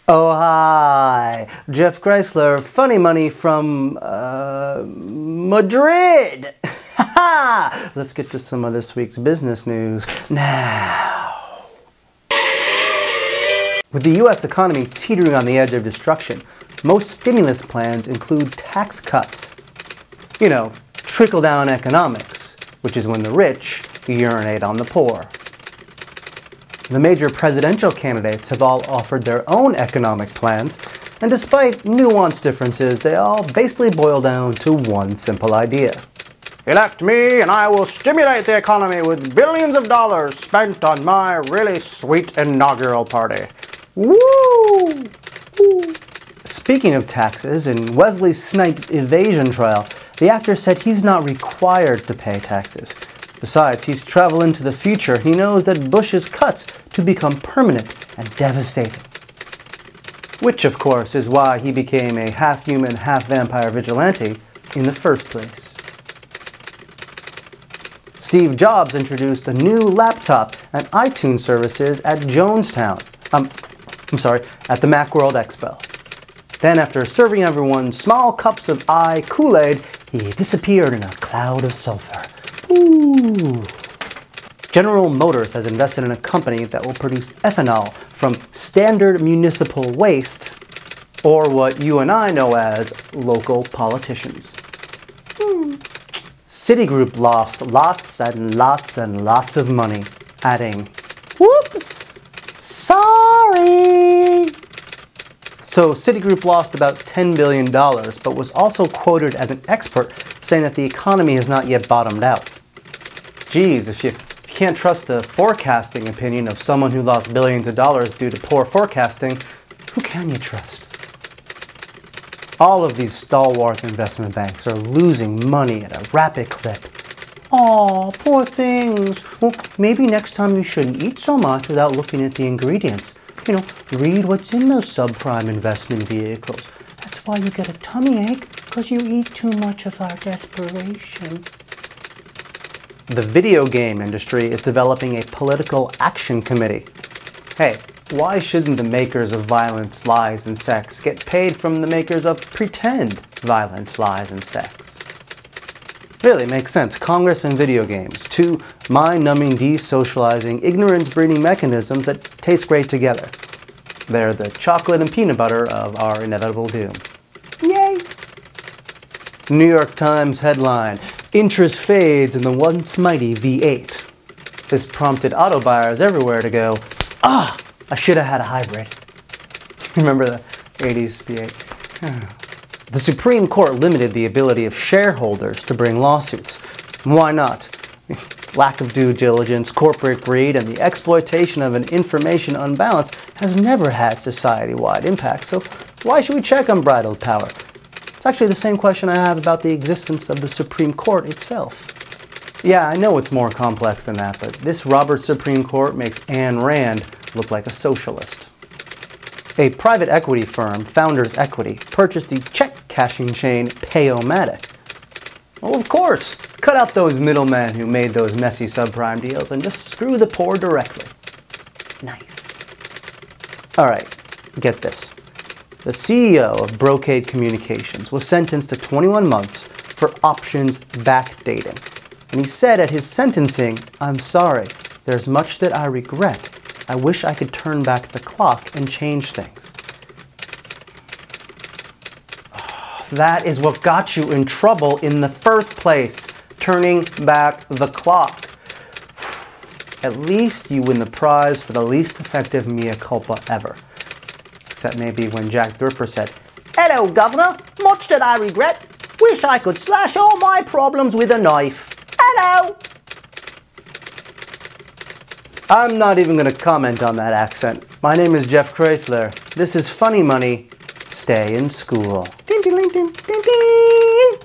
Oh, hi! Jeff Kreisler, funny money from, Madrid! Let's get to some of this week's business news now. With the U.S. economy teetering on the edge of destruction, most stimulus plans include tax cuts. You know, trickle-down economics, which is when the rich urinate on the poor. The major presidential candidates have all offered their own economic plans, and despite nuanced differences, they all basically boil down to one simple idea. Elect me and I will stimulate the economy with billions of dollars spent on my really sweet inaugural party. Woo! Woo! Speaking of taxes, in Wesley Snipes' evasion trial, the actor said he's not required to pay taxes. Besides, he's traveled into the future. He knows that Bush's cuts to become permanent and devastating. Which, of course, is why he became a half-human, half-vampire vigilante in the first place. Steve Jobs introduced a new laptop and iTunes services at Jonestown. at the Macworld Expo. Then, after serving everyone small cups of Kool-Aid, he disappeared in a cloud of sulfur. Ooh. General Motors has invested in a company that will produce ethanol from standard municipal waste, or what you and I know as local politicians. Citigroup lost lots and lots and lots of money, adding, "Whoops, sorry." So Citigroup lost about $10 billion, but was also quoted as an expert saying that the economy has not yet bottomed out. Geez, if you can't trust the forecasting opinion of someone who lost billions of dollars due to poor forecasting, who can you trust? All of these stalwart investment banks are losing money at a rapid clip. Aw, poor things. Well, maybe next time you shouldn't eat so much without looking at the ingredients. You know, read what's in those subprime investment vehicles. That's why you get a tummy ache, because you eat too much of our desperation. The video game industry is developing a political action committee. Hey, why shouldn't the makers of violence, lies, and sex get paid from the makers of pretend violence, lies, and sex? Really makes sense. Congress and video games, two mind-numbing, desocializing, ignorance-breeding mechanisms that taste great together. They're the chocolate and peanut butter of our inevitable doom. Yay! New York Times headline, "Interest fades in the once mighty V8. This prompted auto buyers everywhere to go, "Ah, I should have had a hybrid." Remember the 80s V8? The Supreme Court limited the ability of shareholders to bring lawsuits. Why not? Lack of due diligence, corporate greed, and the exploitation of an information unbalance has never had society-wide impact, so why should we check unbridled power? It's actually the same question I have about the existence of the Supreme Court itself. Yeah, I know it's more complex than that, but this Robert Supreme Court makes Ayn Rand look like a socialist. A private equity firm, Founders Equity, purchased the check-cashing chain Pay-O-Matic. Well, of course, cut out those middlemen who made those messy subprime deals and just screw the poor directly. Nice. All right, get this. The CEO of Brocade Communications was sentenced to 21 months for options backdating. And he said at his sentencing, "I'm sorry, there's much that I regret. I wish I could turn back the clock and change things." That is what got you in trouble in the first place, turning back the clock. At least you win the prize for the least effective mea culpa ever. Except maybe when Jack the Ripper said, "Hello, Governor, much that I regret. Wish I could slash all my problems with a knife. Hello!" I'm not even going to comment on that accent. My name is Jeff Kreisler. This is Funny Money. Stay in school. Ding, ding, ding, ding, ding.